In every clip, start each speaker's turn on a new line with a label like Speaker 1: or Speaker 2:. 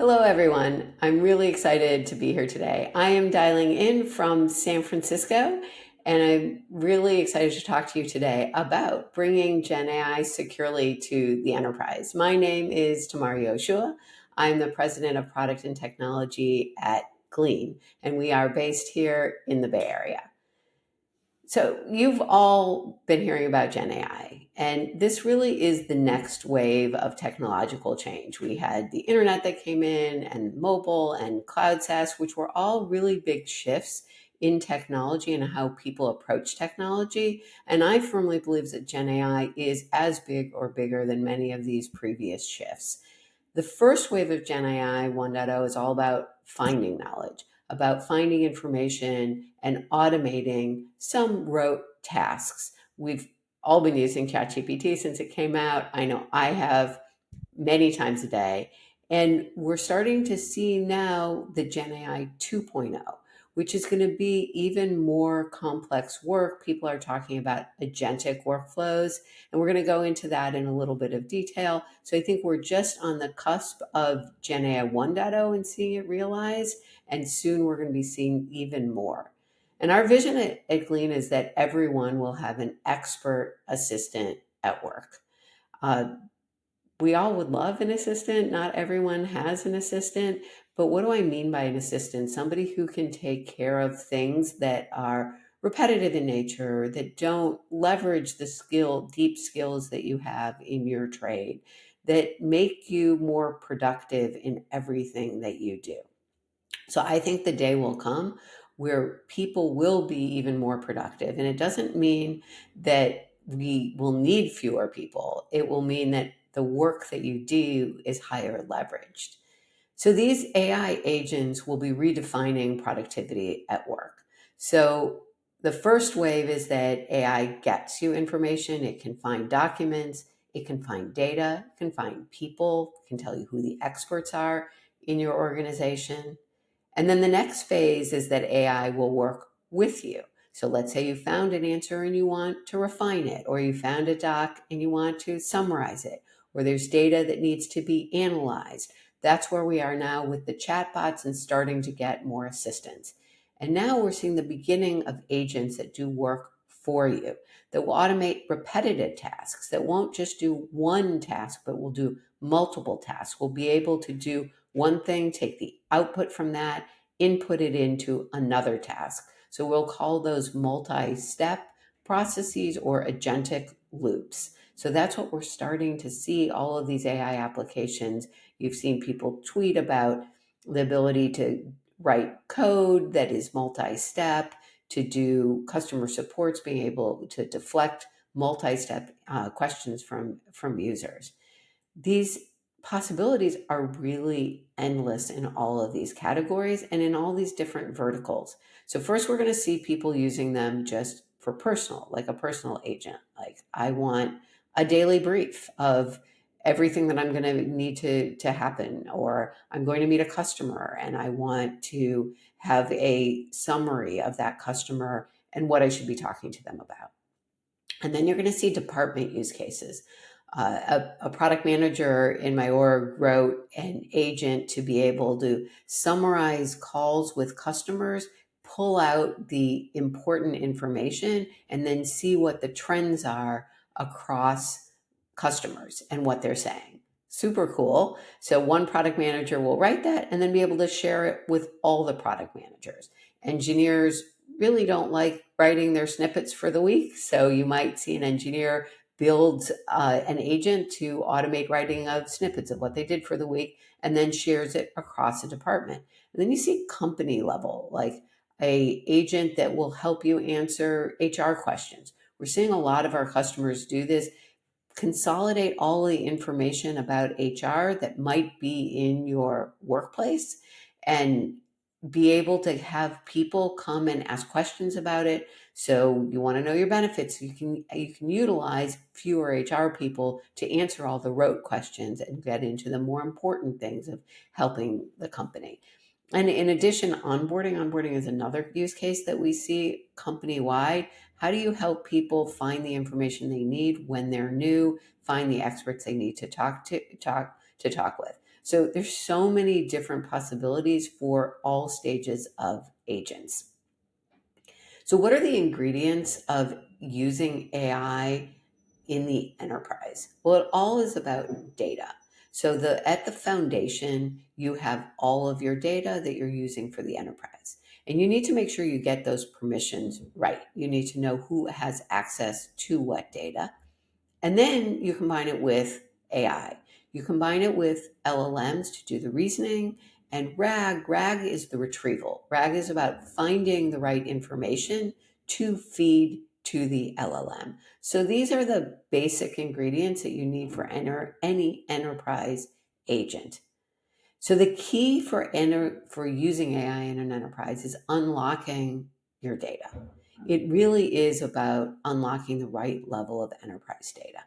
Speaker 1: Hello, everyone. I'm really excited to be here today. I am dialing in from San Francisco, and I'm really excited to talk to you today about bringing Gen AI securely to the enterprise. My name is Tamar Yoshua. I'm the president of product and technology at Glean, and we are based here in the Bay Area. So, you've all been hearing about Gen AI, and this really is the next wave of technological change. We had the internet that came in, and mobile and cloud SaaS, which were all really big shifts in technology and how people approach technology. And I firmly believe that Gen AI is as big or bigger than many of these previous shifts. The first wave of Gen AI 1.0 is all about finding knowledge, about finding information and automating some rote tasks. We've all been using ChatGPT since it came out. I know I have many times a day. And we're starting to see now the Gen AI 2.0, which is going to be even more complex work. People are talking about agentic workflows, and we're going to go into that in a little bit of detail. So I think we're just on the cusp of Gen AI 1.0 and seeing it realized, and soon we're going to be seeing even more. And our vision at Glean is that everyone will have an expert assistant at work. Uh, we all would love an assistant. Not everyone has an assistant. But what do I mean by an assistant? Somebody who can take care of things that are repetitive in nature, that don't leverage the deep skills that you have in your trade, that make you more productive in everything that you do. So I think the day will come where people will be even more productive. And it doesn't mean that we will need fewer people. It will mean that the work that you do is higher leveraged. So these AI agents will be redefining productivity at work. So the first wave is that AI gets you information. It can find documents, it can find data, it can find people, it can tell you who the experts are in your organization. And then the next phase is that AI will work with you. So let's say you found an answer and you want to refine it, or you found a doc and you want to summarize it, or there's data that needs to be analyzed. That's where we are now with the chatbots and starting to get more assistance. And now we're seeing the beginning of agents that do work for you, that will automate repetitive tasks, that won't just do one task, but will do multiple tasks. We'll be able to do one thing, take the output from that, input it into another task. So we'll call those multi-step processes or agentic loops. So that's what we're starting to see, all of these AI applications. You've seen people tweet about the ability to write code that is multi-step, to do customer supports, being able to deflect multi-step questions from users. These possibilities are really endless in all of these categories and in all these different verticals. So first we're going to see people using them just for personal, like a personal agent. Like I want a daily brief of everything that I'm going to need to happen, or I'm going to meet a customer and I want to have a summary of that customer and what I should be talking to them about. And then you're going to see department use cases. A product manager in my org wrote an agent to be able to summarize calls with customers, pull out the important information, and then see what the trends are across customers and what they're saying. Super cool. So one product manager will write that and then be able to share it with all the product managers. Engineers really don't like writing their snippets for the week. So you might see an engineer build an agent to automate writing of snippets of what they did for the week and then shares it across a department. And then you see company level, like a agent that will help you answer HR questions. We're seeing a lot of our customers do this, consolidate all the information about HR that might be in your workplace and be able to have people come and ask questions about it. So you want to know your benefits, you can utilize fewer HR people to answer all the rote questions and get into the more important things of helping the company. And in addition, onboarding is another use case that we see company wide. How do you help people find the information they need when they're new, find the experts they need to talk with? So there's so many different possibilities for all stages of agents. So what are the ingredients of using AI in the enterprise? Well, it all is about data. So at the foundation, you have all of your data that you're using for the enterprise. And you need to make sure you get those permissions right. You need to know who has access to what data. And then you combine it with AI. You combine it with LLMs to do the reasoning. And RAG is the retrieval. RAG is about finding the right information to feed to the LLM. So these are the basic ingredients that you need for any enterprise agent. So the key for using AI in an enterprise is unlocking your data. It really is about unlocking the right level of enterprise data.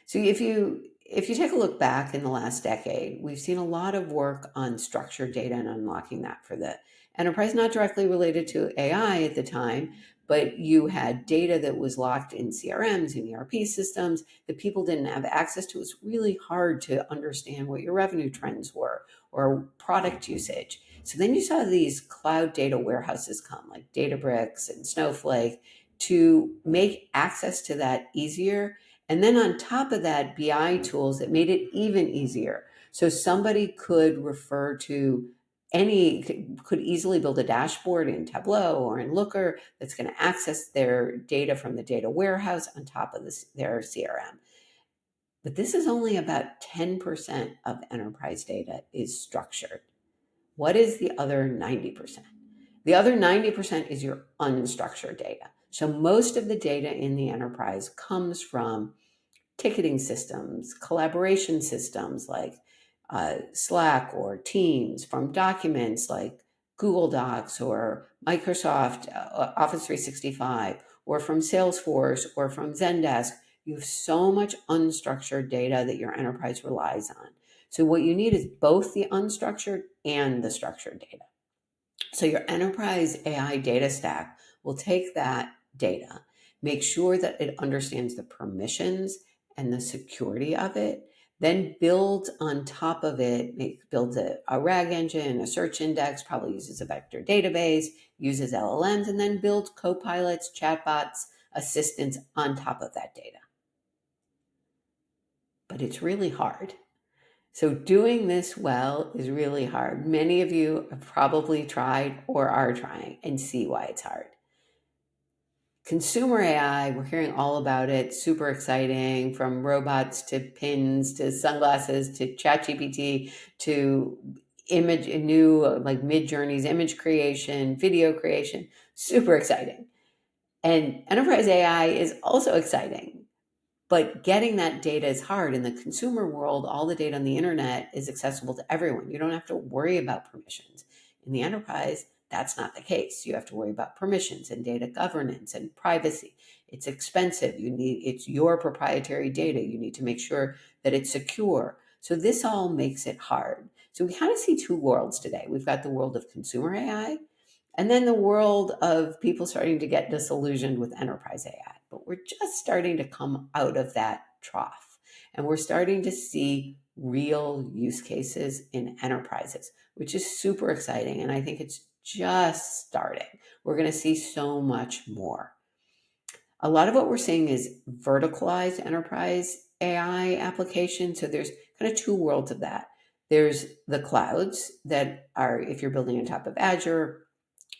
Speaker 1: So if you take a look back in the last decade, we've seen a lot of work on structured data and unlocking that for the enterprise, not directly related to AI at the time, but you had data that was locked in CRMs and ERP systems that people didn't have access to. It was really hard to understand what your revenue trends were or product usage. So then you saw these cloud data warehouses come, like Databricks and Snowflake, to make access to that easier. And then on top of that, BI tools that made it even easier. So somebody could refer to could easily build a dashboard in Tableau or in Looker that's going to access their data from the data warehouse on top of their CRM. But this is only about 10% of enterprise data is structured. What is the other 90%? The other 90% is your unstructured data. So most of the data in the enterprise comes from ticketing systems, collaboration systems like Slack or Teams, from documents like Google Docs or Microsoft Office 365, or from Salesforce or from Zendesk. You have so much unstructured data that your enterprise relies on. So what you need is both the unstructured and the structured data. So your enterprise AI data stack will take that data, make sure that it understands the permissions and the security of it, then build on top of it, build a RAG engine, a search index, probably uses a vector database, uses LLMs, and then build copilots, chatbots, assistants on top of that data. But it's really hard. So doing this well is really hard. Many of you have probably tried or are trying and see why it's hard. Consumer AI, we're hearing all about it, super exciting, from robots to pins to sunglasses to ChatGPT to new like Mid-Journeys, image creation, video creation, super exciting. And enterprise AI is also exciting. But getting that data is hard. In the consumer world, all the data on the internet is accessible to everyone. You don't have to worry about permissions. In the enterprise, that's not the case. You have to worry about permissions and data governance and privacy. It's expensive. It's your proprietary data. You need to make sure that it's secure. So this all makes it hard. So we kind of see two worlds today. We've got the world of consumer AI, and then the world of people starting to get disillusioned with enterprise AI. But we're just starting to come out of that trough. And we're starting to see real use cases in enterprises, which is super exciting. And I think it's just starting. We're going to see so much more. A lot of what we're seeing is verticalized enterprise AI applications. So there's kind of two worlds of that. There's the clouds that are, if you're building on top of Azure,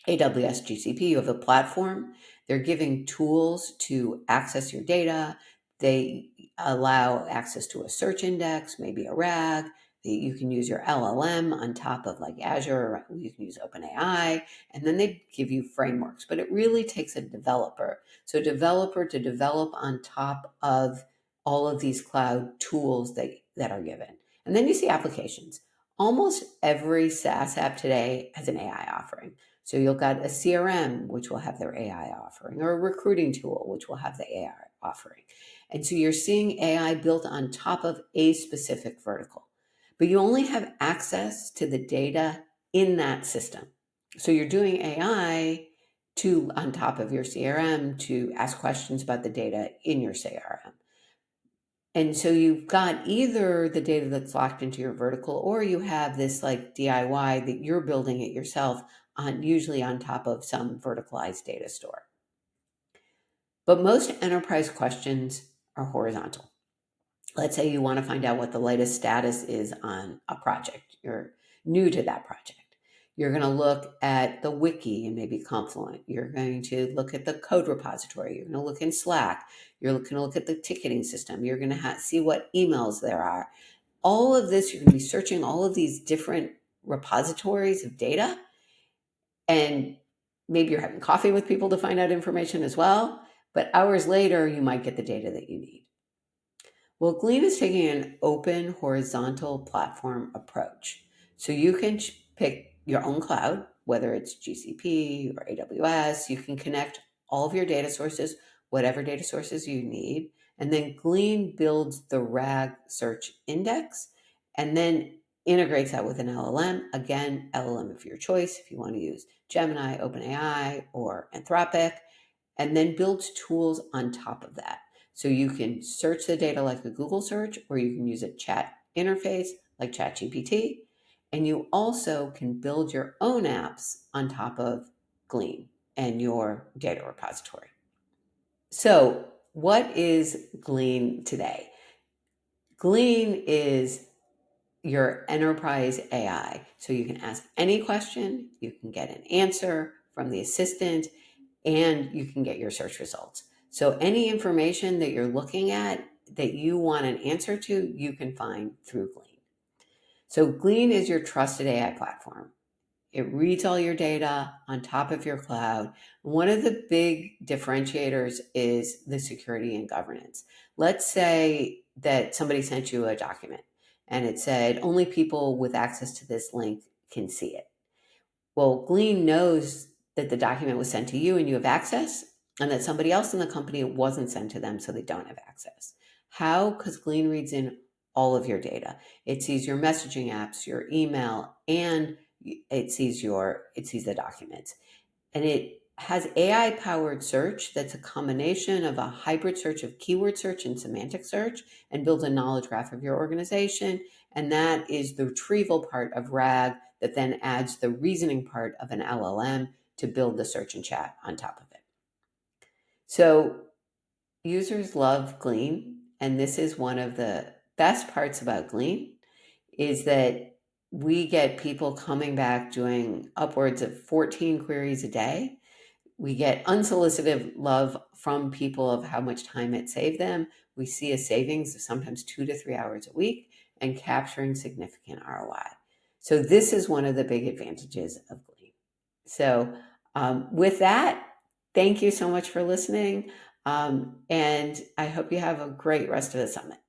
Speaker 1: AWS, GCP, you have a platform. They're giving tools to access your data. They allow access to a search index, maybe a RAG. You can use your LLM on top of like Azure, or you can use OpenAI, and then they give you frameworks. But it really takes a developer. So a developer to develop on top of all of these cloud tools that are given. And then you see applications. Almost every SaaS app today has an AI offering. So you'll got a CRM, which will have their AI offering, or a recruiting tool, which will have the AI offering. And so you're seeing AI built on top of a specific vertical, but you only have access to the data in that system. So you're doing AI on top of your CRM to ask questions about the data in your CRM. And so you've got either the data that's locked into your vertical, or you have this like DIY that you're building it yourself on, usually on top of some verticalized data store. But most enterprise questions are horizontal. Let's say you want to find out what the latest status is on a project. You're new to that project. You're going to look at the wiki and maybe Confluent. You're going to look at the code repository. You're going to look in Slack. You're going to look at the ticketing system. You're going to see what emails there are. All of this, you're going to be searching all of these different repositories of data. And maybe you're having coffee with people to find out information as well. But hours later, you might get the data that you need. Well, Glean is taking an open horizontal platform approach. So you can pick your own cloud, whether it's GCP or AWS. You can connect all of your data sources, whatever data sources you need. And then Glean builds the RAG search index and then integrates that with an LLM. Again, LLM of your choice if you want to use Gemini, OpenAI, or Anthropic, and then builds tools on top of that. So you can search the data like a Google search, or you can use a chat interface like ChatGPT. And you also can build your own apps on top of Glean and your data repository. So, what is Glean today? Glean is your enterprise AI. So you can ask any question, you can get an answer from the assistant, and you can get your search results. So any information that you're looking at that you want an answer to, you can find through Glean. So Glean is your trusted AI platform. It reads all your data on top of your cloud. One of the big differentiators is the security and governance. Let's say that somebody sent you a document and it said only people with access to this link can see it. Well, Glean knows that the document was sent to you and you have access, and that somebody else in the company it wasn't sent to them, so they don't have access. How? Because Glean reads in all of your data. It sees your messaging apps, your email, and it sees the documents. And it has AI powered search that's a combination of a hybrid search of keyword search and semantic search, and builds a knowledge graph of your organization. And that is the retrieval part of RAG that then adds the reasoning part of an LLM to build the search and chat on top of it. So users love Glean, and this is one of the best parts about Glean is that we get people coming back doing upwards of 14 queries a day. We get unsolicited love from people of how much time it saved them. We see a savings of sometimes 2 to 3 hours a week and capturing significant ROI. So this is one of the big advantages of Glean. So with that, thank you so much for listening. And I hope you have a great rest of the summit.